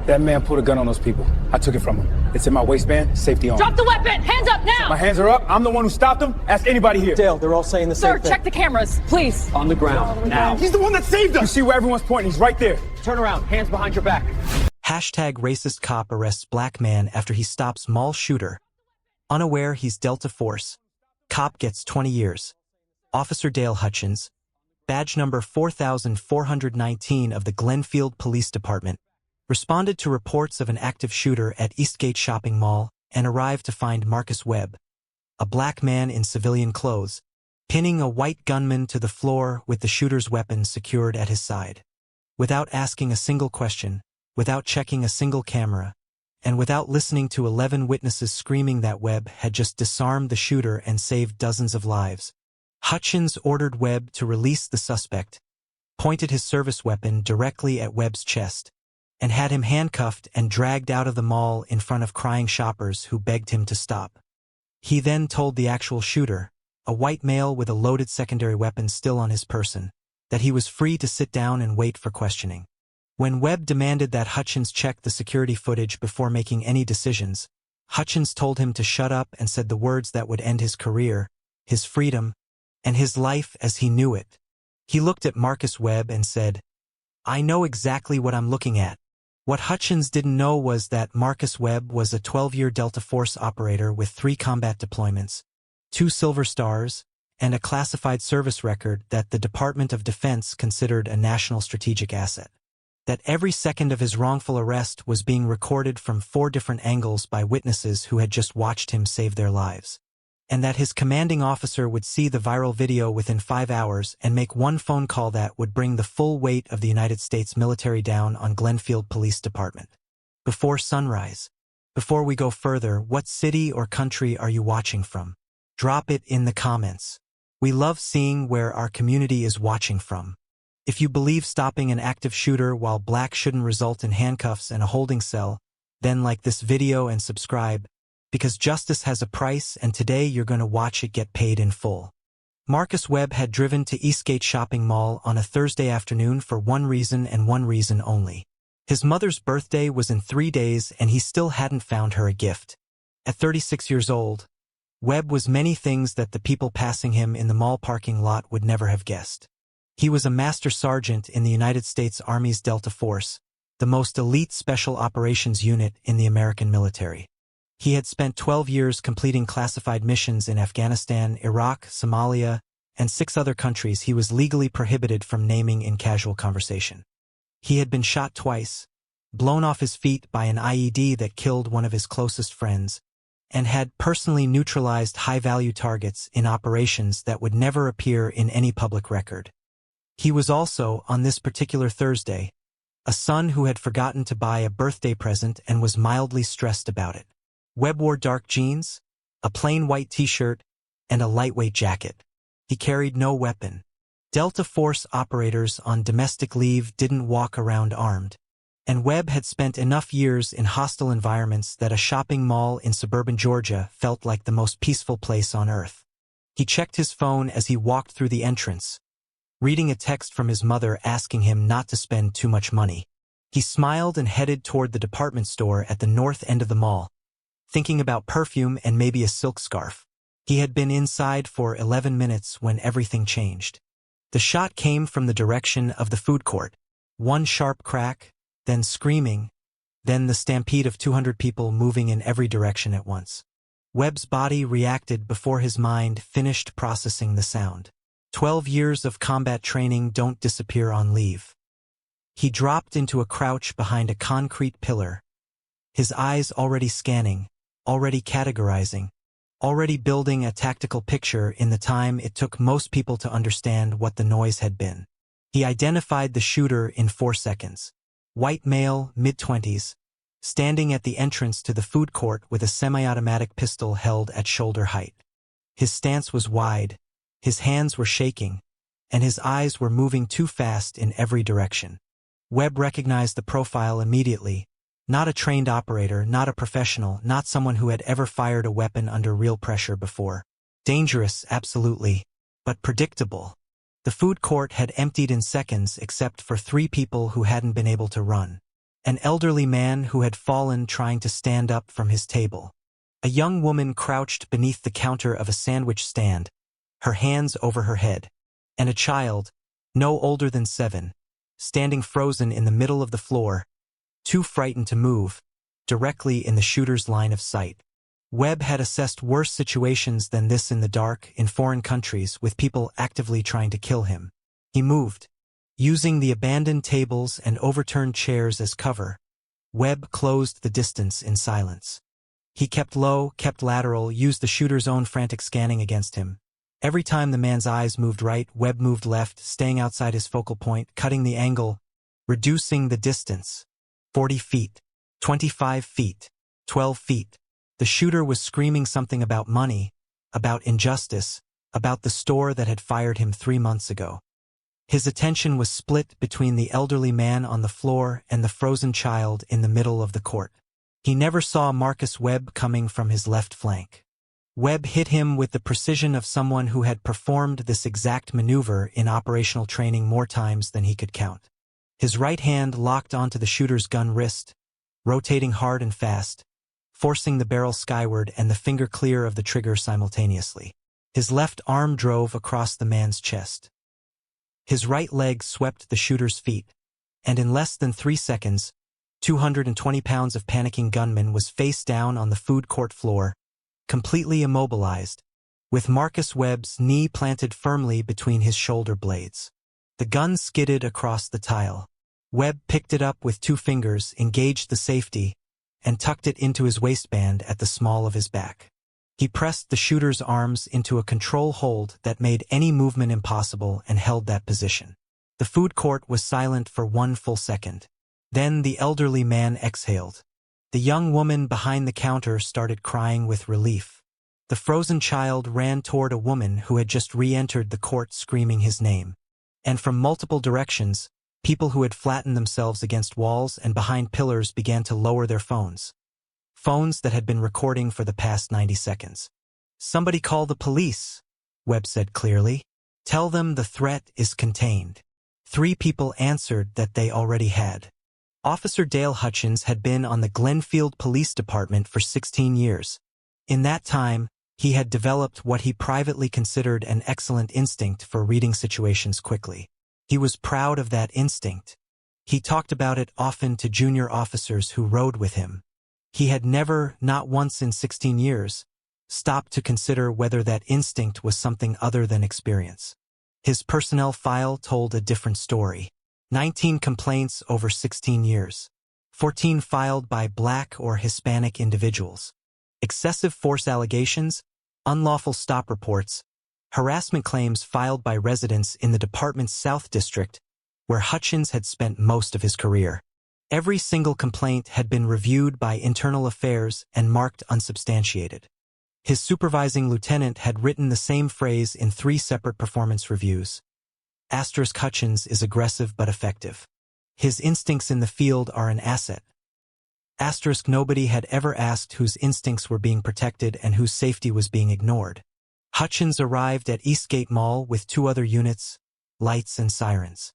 That man put a gun on those people. I took it from him. It's in my waistband, safety on. Drop the weapon! Hands up now! My hands are up. I'm the one who stopped him. Ask anybody here. Dale, they're all saying the same thing. Sir, check the cameras, please. On the ground, now. He's the one that saved us. You see where everyone's pointing? He's right there. Turn around, hands behind your back. Hashtag racist cop arrests black man after he stops mall shooter. Unaware he's Delta Force. Cop gets 20 years. Officer Dale Hutchins, badge number 4419 of the Glenfield Police Department, responded to reports of an active shooter at Eastgate Shopping Mall and arrived to find Marcus Webb, a black man in civilian clothes, pinning a white gunman to the floor with the shooter's weapon secured at his side. Without asking a single question, without checking a single camera, and without listening to 11 witnesses screaming that Webb had just disarmed the shooter and saved dozens of lives, Hutchins ordered Webb to release the suspect, pointed his service weapon directly at Webb's chest, and had him handcuffed and dragged out of the mall in front of crying shoppers who begged him to stop. He then told the actual shooter, a white male with a loaded secondary weapon still on his person, that he was free to sit down and wait for questioning. When Webb demanded that Hutchins check the security footage before making any decisions, Hutchins told him to shut up and said the words that would end his career, his freedom, and his life as he knew it. He looked at Marcus Webb and said, "I know exactly what I'm looking at." What Hutchins didn't know was that Marcus Webb was a 12-year Delta Force operator with 3 combat deployments, 2 Silver Stars, and a classified service record that the Department of Defense considered a national strategic asset. That every second of his wrongful arrest was being recorded from 4 different angles by witnesses who had just watched him save their lives. And that his commanding officer would see the viral video within 5 hours and make one phone call that would bring the full weight of the United States military down on Glenfield Police Department. Before sunrise. Before we go further, what city or country are you watching from? Drop it in the comments. We love seeing where our community is watching from. If you believe stopping an active shooter while black shouldn't result in handcuffs and a holding cell, then like this video and subscribe, because justice has a price and today you're going to watch it get paid in full. Marcus Webb had driven to Eastgate Shopping Mall on a Thursday afternoon for one reason and one reason only. His mother's birthday was in 3 days and he still hadn't found her a gift. At 36 years old, Webb was many things that the people passing him in the mall parking lot would never have guessed. He was a master sergeant in the United States Army's Delta Force, the most elite special operations unit in the American military. He had spent 12 years completing classified missions in Afghanistan, Iraq, Somalia, and 6 other countries he was legally prohibited from naming in casual conversation. He had been shot twice, blown off his feet by an IED that killed one of his closest friends, and had personally neutralized high-value targets in operations that would never appear in any public record. He was also, on this particular Thursday, a son who had forgotten to buy a birthday present and was mildly stressed about it. Webb wore dark jeans, a plain white t-shirt, and a lightweight jacket. He carried no weapon. Delta Force operators on domestic leave didn't walk around armed, and Webb had spent enough years in hostile environments that a shopping mall in suburban Georgia felt like the most peaceful place on earth. He checked his phone as he walked through the entrance, reading a text from his mother asking him not to spend too much money. He smiled and headed toward the department store at the north end of the mall, thinking about perfume and maybe a silk scarf. He had been inside for 11 minutes when everything changed. The shot came from the direction of the food court. One sharp crack, then screaming, then the stampede of 200 people moving in every direction at once. Webb's body reacted before his mind finished processing the sound. 12 years of combat training don't disappear on leave. He dropped into a crouch behind a concrete pillar, his eyes already scanning, already categorizing, already building a tactical picture in the time it took most people to understand what the noise had been. He identified the shooter in 4 seconds. White male, mid-20s, standing at the entrance to the food court with a semi-automatic pistol held at shoulder height. His stance was wide, his hands were shaking, and his eyes were moving too fast in every direction. Webb recognized the profile immediately. Not a trained operator, not a professional, not someone who had ever fired a weapon under real pressure before. Dangerous, absolutely, but predictable. The food court had emptied in seconds except for 3 people who hadn't been able to run. an elderly man who had fallen trying to stand up from his table. A young woman crouched beneath the counter of a sandwich stand, her hands over her head, and a child, no older than 7, standing frozen in the middle of the floor, too frightened to move, directly in the shooter's line of sight. Webb had assessed worse situations than this in the dark, in foreign countries, with people actively trying to kill him. He moved. Using the abandoned tables and overturned chairs as cover, Webb closed the distance in silence. He kept low, kept lateral, used the shooter's own frantic scanning against him. Every time the man's eyes moved right, Webb moved left, staying outside his focal point, cutting the angle, reducing the distance. 40 feet, 25 feet, 12 feet. The shooter was screaming something about money, about injustice, about the store that had fired him 3 months ago. His attention was split between the elderly man on the floor and the frozen child in the middle of the court. He never saw Marcus Webb coming from his left flank. Webb hit him with the precision of someone who had performed this exact maneuver in operational training more times than he could count. His right hand locked onto the shooter's gun wrist, rotating hard and fast, forcing the barrel skyward and the finger clear of the trigger simultaneously. His left arm drove across the man's chest. His right leg swept the shooter's feet, and in less than 3 seconds, 220 pounds of panicking gunman was face down on the food court floor, completely immobilized, with Marcus Webb's knee planted firmly between his shoulder blades. The gun skidded across the tile. Webb picked it up with 2 fingers, engaged the safety, and tucked it into his waistband at the small of his back. He pressed the shooter's arms into a control hold that made any movement impossible and held that position. The food court was silent for 1 full second. Then the elderly man exhaled. The young woman behind the counter started crying with relief. The frozen child ran toward a woman who had just re-entered the court screaming his name. And from multiple directions, people who had flattened themselves against walls and behind pillars began to lower their phones. Phones that had been recording for the past 90 seconds. "Somebody call the police," Webb said clearly. "Tell them the threat is contained." 3 people answered that they already had. Officer Dale Hutchins had been on the Glenfield Police Department for 16 years. In that time, he had developed what he privately considered an excellent instinct for reading situations quickly. He was proud of that instinct. He talked about it often to junior officers who rode with him. He had never, not once in 16 years, stopped to consider whether that instinct was something other than experience. His personnel file told a different story. 19 complaints over 16 years. 14 filed by Black or Hispanic individuals. Excessive force allegations, unlawful stop reports, harassment claims filed by residents in the department's South District, where Hutchins had spent most of his career. Every single complaint had been reviewed by Internal Affairs and marked unsubstantiated. His supervising lieutenant had written the same phrase in 3 separate performance reviews. Hutchins is aggressive but effective. His instincts in the field are an asset. Nobody had ever asked whose instincts were being protected and whose safety was being ignored. Hutchins arrived at Eastgate Mall with 2 other units, lights and sirens.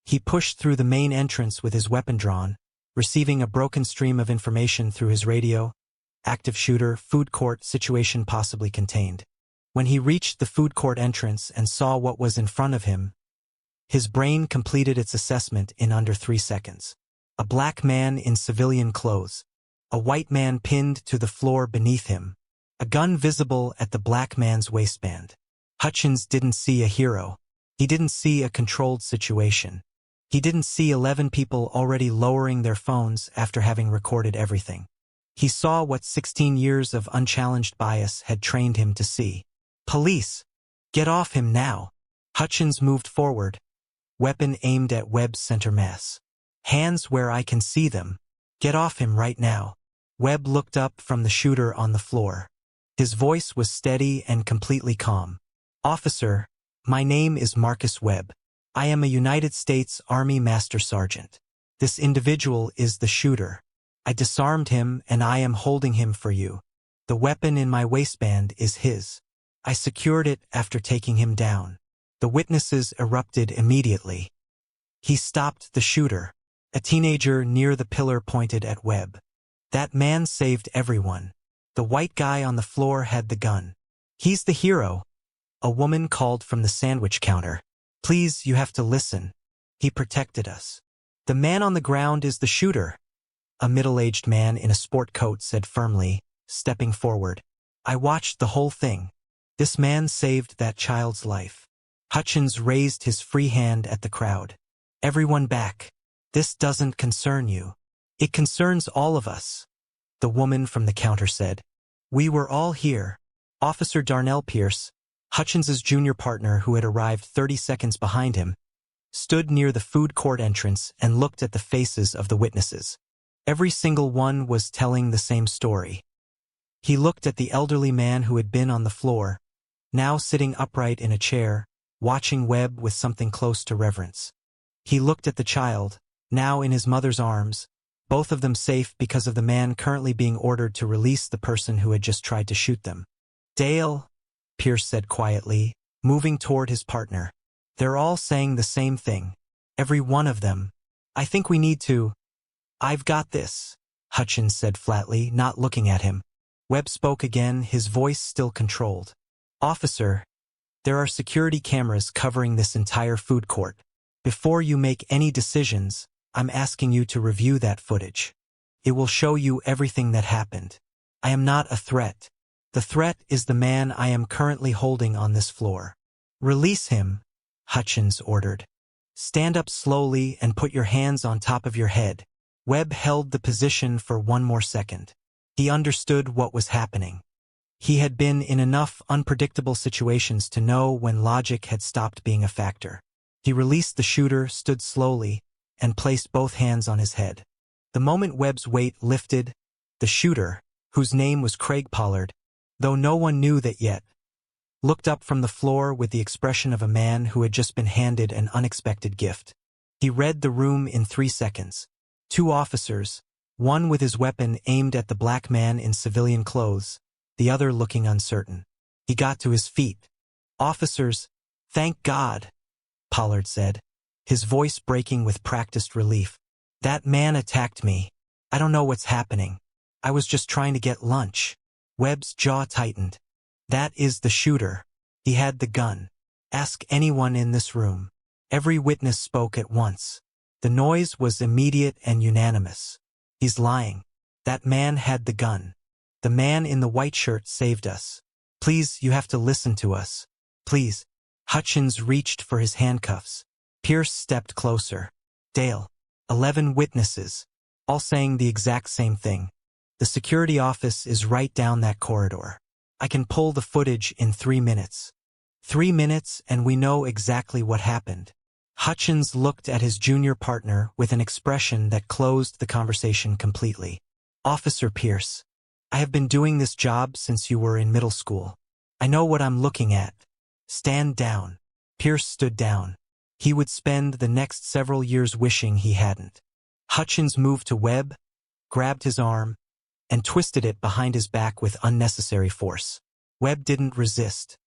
He pushed through the main entrance with his weapon drawn, receiving a broken stream of information through his radio. Active shooter, food court, situation possibly contained. When he reached the food court entrance and saw what was in front of him, his brain completed its assessment in under 3 seconds. A black man in civilian clothes. A white man pinned to the floor beneath him. A gun visible at the black man's waistband. Hutchins didn't see a hero. He didn't see a controlled situation. He didn't see 11 people already lowering their phones after having recorded everything. He saw what 16 years of unchallenged bias had trained him to see. "Police! Get off him now!" Hutchins moved forward, weapon aimed at Webb's center mass. "Hands where I can see them. Get off him right now." Webb looked up from the shooter on the floor. His voice was steady and completely calm. "Officer, my name is Marcus Webb. I am a United States Army Master Sergeant. This individual is the shooter. I disarmed him and I am holding him for you. The weapon in my waistband is his. I secured it after taking him down." The witnesses erupted immediately. "He stopped the shooter. A teenager near the pillar pointed at Webb. That man saved everyone. The white guy on the floor had the gun. He's the hero. A woman called from the sandwich counter. Please, you have to listen. He protected us. The man on the ground is the shooter. A middle-aged man in a sport coat said firmly, stepping forward. I watched the whole thing. This man saved that child's life. Hutchins raised his free hand at the crowd. Everyone back. This doesn't concern you. It concerns all of us. The woman from the counter said. We were all here. Officer Darnell Pierce, Hutchins's junior partner who had arrived 30 seconds behind him, stood near the food court entrance and looked at the faces of the witnesses. Every single one was telling the same story. He looked at the elderly man who had been on the floor, now sitting upright in a chair, watching Webb with something close to reverence. He looked at the child, now in his mother's arms, both of them safe because of the man currently being ordered to release the person who had just tried to shoot them. Dale, Pierce said quietly, moving toward his partner. They're all saying the same thing. Every one of them. I think we need to. I've got this, Hutchins said flatly, not looking at him. Webb spoke again, his voice still controlled. Officer, there are security cameras covering this entire food court. Before you make any decisions, I'm asking you to review that footage. It will show you everything that happened. I am not a threat. The threat is the man I am currently holding on this floor. Release him, Hutchins ordered. Stand up slowly and put your hands on top of your head. Webb held the position for one more second. He understood what was happening. He had been in enough unpredictable situations to know when logic had stopped being a factor. He released the shooter, stood slowly, and placed both hands on his head. The moment Webb's weight lifted, the shooter, whose name was Craig Pollard, though no one knew that yet, looked up from the floor with the expression of a man who had just been handed an unexpected gift. He read the room in 3 seconds. 2 officers, one with his weapon aimed at the black man in civilian clothes, the other looking uncertain. He got to his feet. Officers, thank God, Pollard said, his voice breaking with practiced relief. That man attacked me. I don't know what's happening. I was just trying to get lunch. Webb's jaw tightened. That is the shooter. He had the gun. Ask anyone in this room. Every witness spoke at once. The noise was immediate and unanimous. He's lying. That man had the gun. The man in the white shirt saved us. Please, you have to listen to us. Please. Hutchins reached for his handcuffs. Pierce stepped closer. Dale. 11 witnesses, all saying the exact same thing. The security office is right down that corridor. I can pull the footage in 3 minutes. 3 minutes and we know exactly what happened. Hutchins looked at his junior partner with an expression that closed the conversation completely. Officer Pierce, I have been doing this job since you were in middle school. I know what I'm looking at. Stand down. Pierce stood down. He would spend the next several years wishing he hadn't. Hutchins moved to Webb, grabbed his arm, and twisted it behind his back with unnecessary force. Webb didn't resist.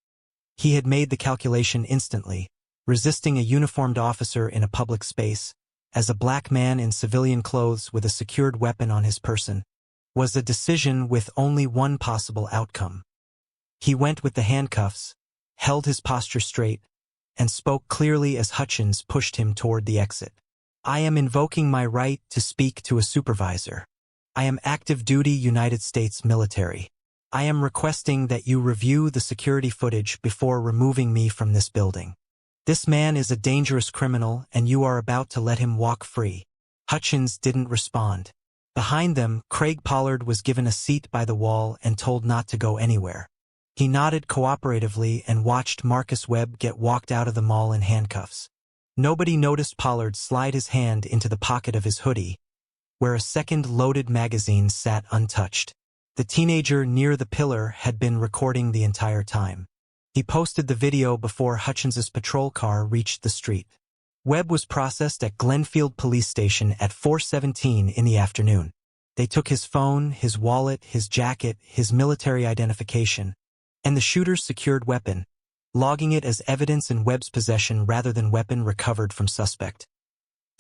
He had made the calculation instantly. Resisting a uniformed officer in a public space, as a black man in civilian clothes with a secured weapon on his person, was a decision with only one possible outcome. He went with the handcuffs, held his posture straight, and spoke clearly as Hutchins pushed him toward the exit. I am invoking my right to speak to a supervisor. I am active duty United States military. I am requesting that you review the security footage before removing me from this building. This man is a dangerous criminal and you are about to let him walk free. Hutchins didn't respond. Behind them, Craig Pollard was given a seat by the wall and told not to go anywhere. He nodded cooperatively and watched Marcus Webb get walked out of the mall in handcuffs. Nobody noticed Pollard slide his hand into the pocket of his hoodie, where a second loaded magazine sat untouched. The teenager near the pillar had been recording the entire time. He posted the video before Hutchins's patrol car reached the street. Webb was processed at Glenfield Police Station at 4:17 in the afternoon. They took his phone, his wallet, his jacket, his military identification, and the shooter's secured weapon, logging it as evidence in Webb's possession rather than weapon recovered from suspect.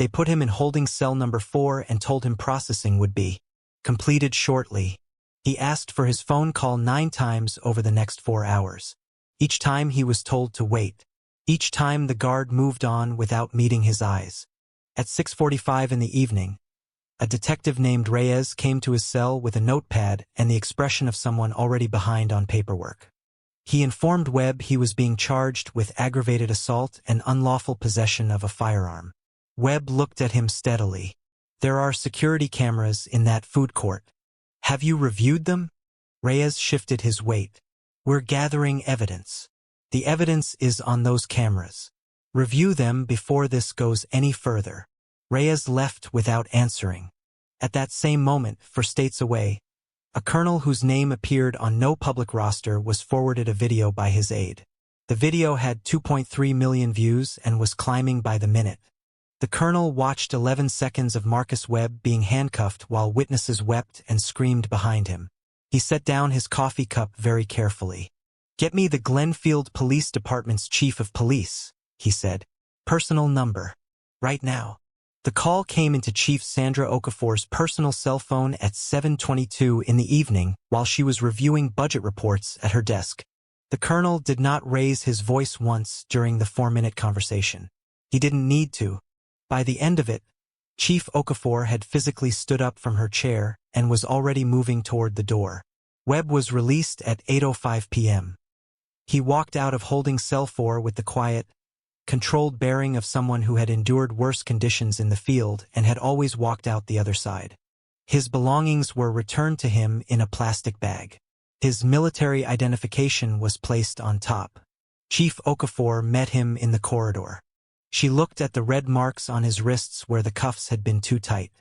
They put him in holding cell number 4 and told him processing would be completed shortly. He asked for his phone call 9 times over the next 4 hours. Each time he was told to wait. Each time the guard moved on without meeting his eyes. At 6:45 in the evening, a detective named Reyes came to his cell with a notepad and the expression of someone already behind on paperwork. He informed Webb he was being charged with aggravated assault and unlawful possession of a firearm. Webb looked at him steadily. There are security cameras in that food court. Have you reviewed them? Reyes shifted his weight. We're gathering evidence. The evidence is on those cameras. Review them before this goes any further. Reyes left without answering. At that same moment, for states away, a colonel whose name appeared on no public roster was forwarded a video by his aide. The video had 2.3 million views and was climbing by the minute. The colonel watched 11 seconds of Marcus Webb being handcuffed while witnesses wept and screamed behind him. He set down his coffee cup very carefully. Get me the Glenfield Police Department's chief of police, he said. Personal number. Right now. The call came into Chief Sandra Okafor's personal cell phone at 7:22 in the evening while she was reviewing budget reports at her desk. The colonel did not raise his voice once during the 4-minute conversation. He didn't need to. By the end of it, Chief Okafor had physically stood up from her chair and was already moving toward the door. Webb was released at 8:05 p.m. He walked out of holding cell 4 with the quiet, controlled bearing of someone who had endured worse conditions in the field and had always walked out the other side. His belongings were returned to him in a plastic bag. His military identification was placed on top. Chief Okafor met him in the corridor. She looked at the red marks on his wrists where the cuffs had been too tight.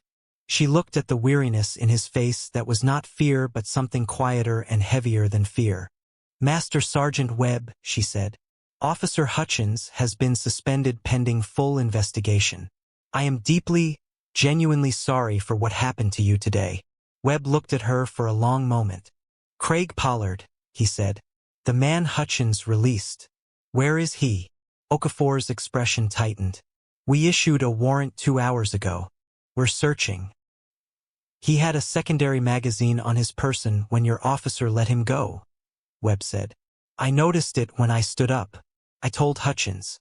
She looked at the weariness in his face that was not fear but something quieter and heavier than fear. Master Sergeant Webb, she said, Officer Hutchins has been suspended pending full investigation. I am deeply, genuinely sorry for what happened to you today. Webb looked at her for a long moment. Craig Pollard, he said. The man Hutchins released. Where is he? Okafor's expression tightened. We issued a warrant 2 hours ago. We're searching. He had a secondary magazine on his person when your officer let him go, Webb said. I noticed it when I stood up. I told Hutchins.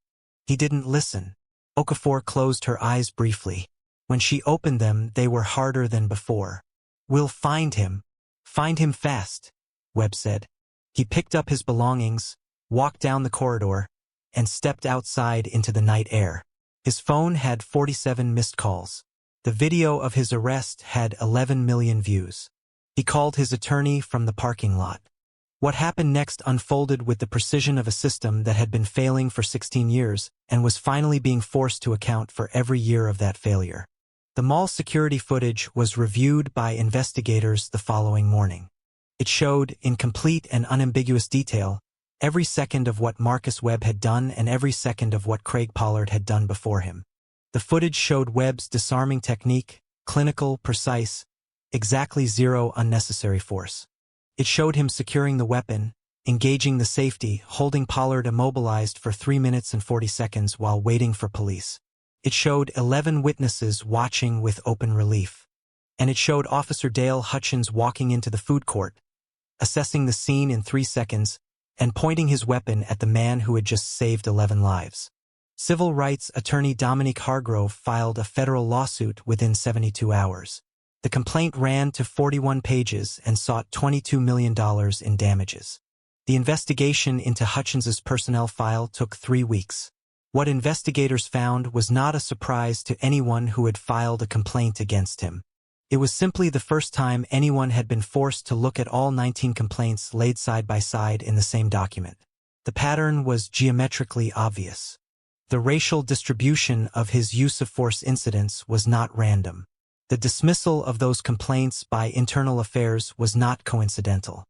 He didn't listen. Okafor closed her eyes briefly. When she opened them, they were harder than before. We'll find him. Find him fast, Webb said. He picked up his belongings, walked down the corridor, and stepped outside into the night air. His phone had 47 missed calls. The video of his arrest had 11 million views. He called his attorney from the parking lot. What happened next unfolded with the precision of a system that had been failing for 16 years and was finally being forced to account for every year of that failure. The mall security footage was reviewed by investigators the following morning. It showed, in complete and unambiguous detail, every second of what Marcus Webb had done and every second of what Craig Pollard had done before him. The footage showed Webb's disarming technique, clinical, precise, exactly zero unnecessary force. It showed him securing the weapon, engaging the safety, holding Pollard immobilized for 3 minutes and 40 seconds while waiting for police. It showed 11 witnesses watching with open relief. And it showed Officer Dale Hutchins walking into the food court, assessing the scene in 3 seconds, and pointing his weapon at the man who had just saved 11 lives. Civil rights attorney Dominique Hargrove filed a federal lawsuit within 72 hours. The complaint ran to 41 pages and sought $22 million in damages. The investigation into Hutchins's personnel file took 3 weeks. What investigators found was not a surprise to anyone who had filed a complaint against him. It was simply the first time anyone had been forced to look at all 19 complaints laid side by side in the same document. The pattern was geometrically obvious. The racial distribution of his use of force incidents was not random. The dismissal of those complaints by Internal Affairs was not coincidental.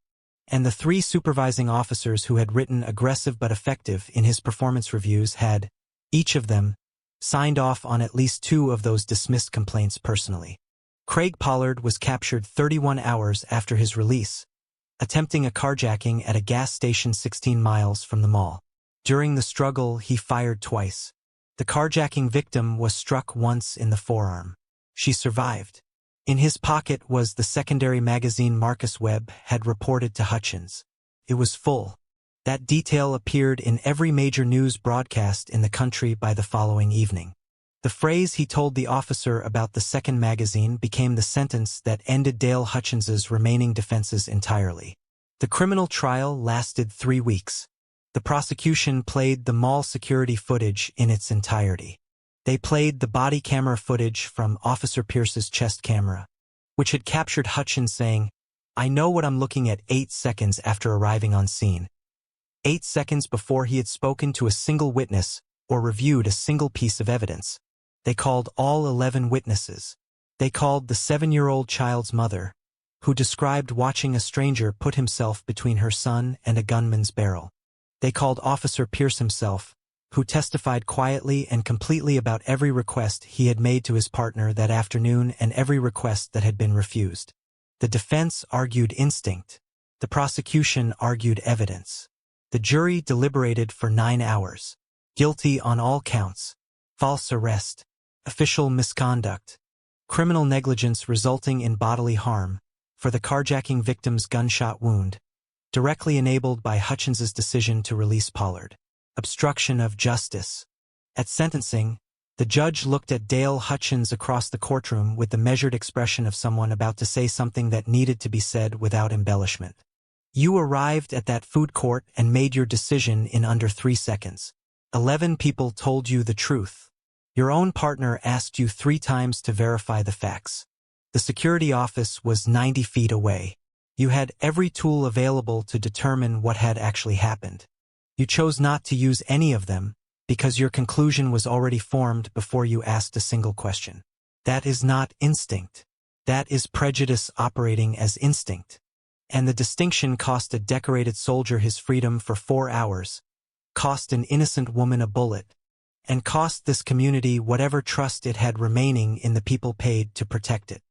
And the 3 supervising officers who had written aggressive but effective in his performance reviews had, each of them, signed off on at least 2 of those dismissed complaints personally. Craig Pollard was captured 31 hours after his release, attempting a carjacking at a gas station 16 miles from the mall. During the struggle, he fired twice. The carjacking victim was struck once in the forearm. She survived. In his pocket was the secondary magazine Marcus Webb had reported to Hutchins. It was full. That detail appeared in every major news broadcast in the country by the following evening. The phrase he told the officer about the second magazine became the sentence that ended Dale Hutchins's remaining defenses entirely. The criminal trial lasted 3 weeks. The prosecution played the mall security footage in its entirety. They played the body camera footage from Officer Pierce's chest camera, which had captured Hutchins saying, "I know what I'm looking at," 8 seconds after arriving on scene. 8 seconds before he had spoken to a single witness or reviewed a single piece of evidence. They called all 11 witnesses. They called the 7-year-old child's mother, who described watching a stranger put himself between her son and a gunman's barrel. They called Officer Pierce himself, who testified quietly and completely about every request he had made to his partner that afternoon and every request that had been refused. The defense argued instinct. The prosecution argued evidence. The jury deliberated for 9 hours. Guilty on all counts. False arrest. Official misconduct. Criminal negligence resulting in bodily harm. For the carjacking victim's gunshot wound. Directly enabled by Hutchins's decision to release Pollard. Obstruction of justice. At sentencing, the judge looked at Dale Hutchins across the courtroom with the measured expression of someone about to say something that needed to be said without embellishment. You arrived at that food court and made your decision in under 3 seconds. 11 people told you the truth. Your own partner asked you 3 times to verify the facts. The security office was 90 feet away. You had every tool available to determine what had actually happened. You chose not to use any of them because your conclusion was already formed before you asked a single question. That is not instinct. That is prejudice operating as instinct. And the distinction cost a decorated soldier his freedom for 4 hours, cost an innocent woman a bullet, and cost this community whatever trust it had remaining in the people paid to protect it.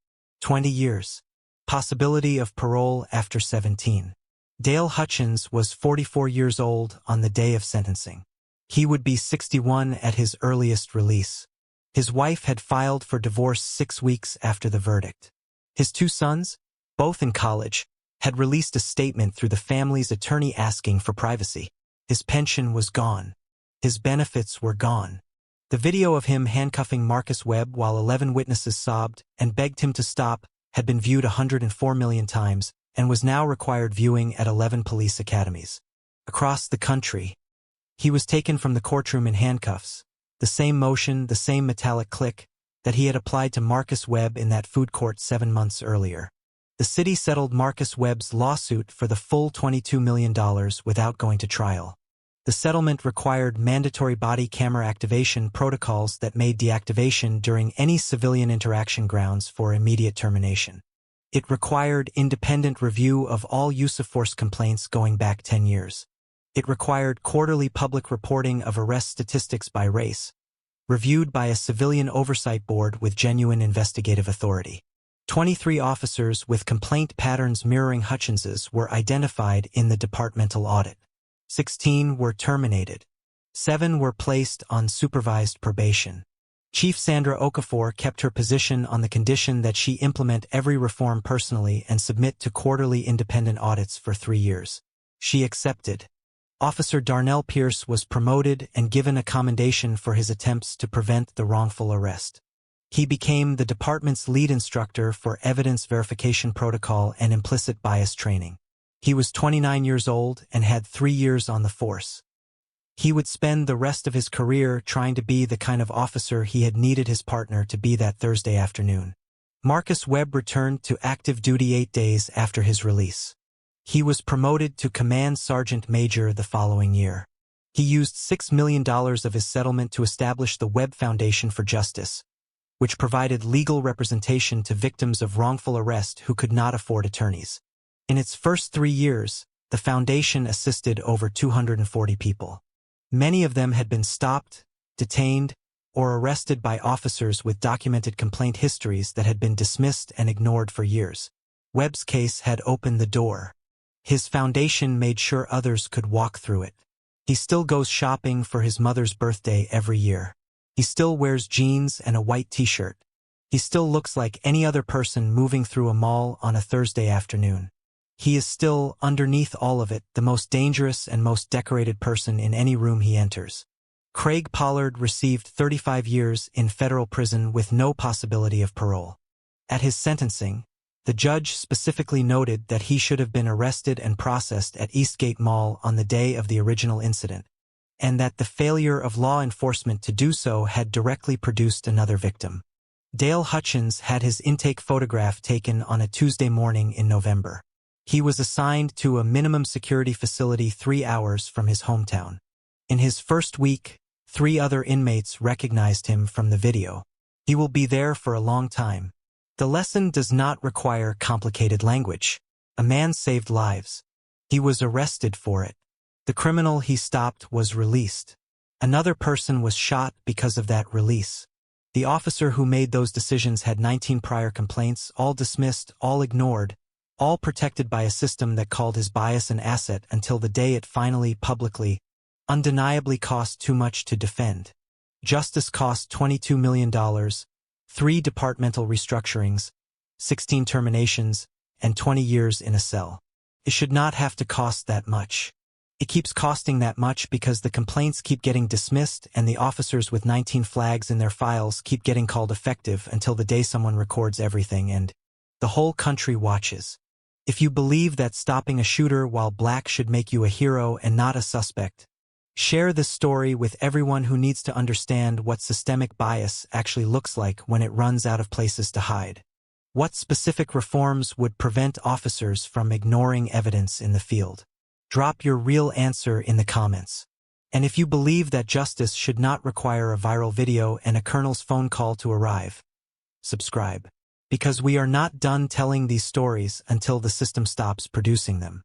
20 years. Possibility of parole after 17. Dale Hutchins was 44 years old on the day of sentencing. He would be 61 at his earliest release. His wife had filed for divorce 6 weeks after the verdict. His 2 sons, both in college, had released a statement through the family's attorney asking for privacy. His pension was gone. His benefits were gone. The video of him handcuffing Marcus Webb while 11 witnesses sobbed and begged him to stop had been viewed 104 million times and was now required viewing at 11 police academies. Across the country, he was taken from the courtroom in handcuffs, the same motion, the same metallic click that he had applied to Marcus Webb in that food court 7 months earlier. The city settled Marcus Webb's lawsuit for the full $22 million without going to trial. The settlement required mandatory body camera activation protocols that made deactivation during any civilian interaction grounds for immediate termination. It required independent review of all use of force complaints going back 10 years. It required quarterly public reporting of arrest statistics by race, reviewed by a civilian oversight board with genuine investigative authority. 23 officers with complaint patterns mirroring Hutchins's were identified in the departmental audit. 16 were terminated. 7 were placed on supervised probation. Chief Sandra Okafor kept her position on the condition that she implement every reform personally and submit to quarterly independent audits for 3 years. She accepted. Officer Darnell Pierce was promoted and given a commendation for his attempts to prevent the wrongful arrest. He became the department's lead instructor for evidence verification protocol and implicit bias training. He was 29 years old and had 3 years on the force. He would spend the rest of his career trying to be the kind of officer he had needed his partner to be that Thursday afternoon. Marcus Webb returned to active duty 8 days after his release. He was promoted to Command Sergeant Major the following year. He used $6 million of his settlement to establish the Webb Foundation for Justice, which provided legal representation to victims of wrongful arrest who could not afford attorneys. In its first 3 years, the foundation assisted over 240 people. Many of them had been stopped, detained, or arrested by officers with documented complaint histories that had been dismissed and ignored for years. Webb's case had opened the door. His foundation made sure others could walk through it. He still goes shopping for his mother's birthday every year. He still wears jeans and a white t-shirt. He still looks like any other person moving through a mall on a Thursday afternoon. He is still, underneath all of it, the most dangerous and most decorated person in any room he enters. Craig Pollard received 35 years in federal prison with no possibility of parole. At his sentencing, the judge specifically noted that he should have been arrested and processed at Eastgate Mall on the day of the original incident, and that the failure of law enforcement to do so had directly produced another victim. Dale Hutchins had his intake photograph taken on a Tuesday morning in November. He was assigned to a minimum security facility 3 hours from his hometown. In his first week, 3 other inmates recognized him from the video. He will be there for a long time. The lesson does not require complicated language. A man saved lives. He was arrested for it. The criminal he stopped was released. Another person was shot because of that release. The officer who made those decisions had 19 prior complaints, all dismissed, all ignored, all protected by a system that called his bias an asset until the day it finally, publicly, undeniably cost too much to defend. Justice cost $22 million, 3 departmental restructurings, 16 terminations, and 20 years in a cell. It should not have to cost that much. It keeps costing that much because the complaints keep getting dismissed and the officers with 19 flags in their files keep getting called effective until the day someone records everything and the whole country watches. If you believe that stopping a shooter while black should make you a hero and not a suspect, share this story with everyone who needs to understand what systemic bias actually looks like when it runs out of places to hide. What specific reforms would prevent officers from ignoring evidence in the field? Drop your real answer in the comments. And if you believe that justice should not require a viral video and a colonel's phone call to arrive, subscribe. Because we are not done telling these stories until the system stops producing them.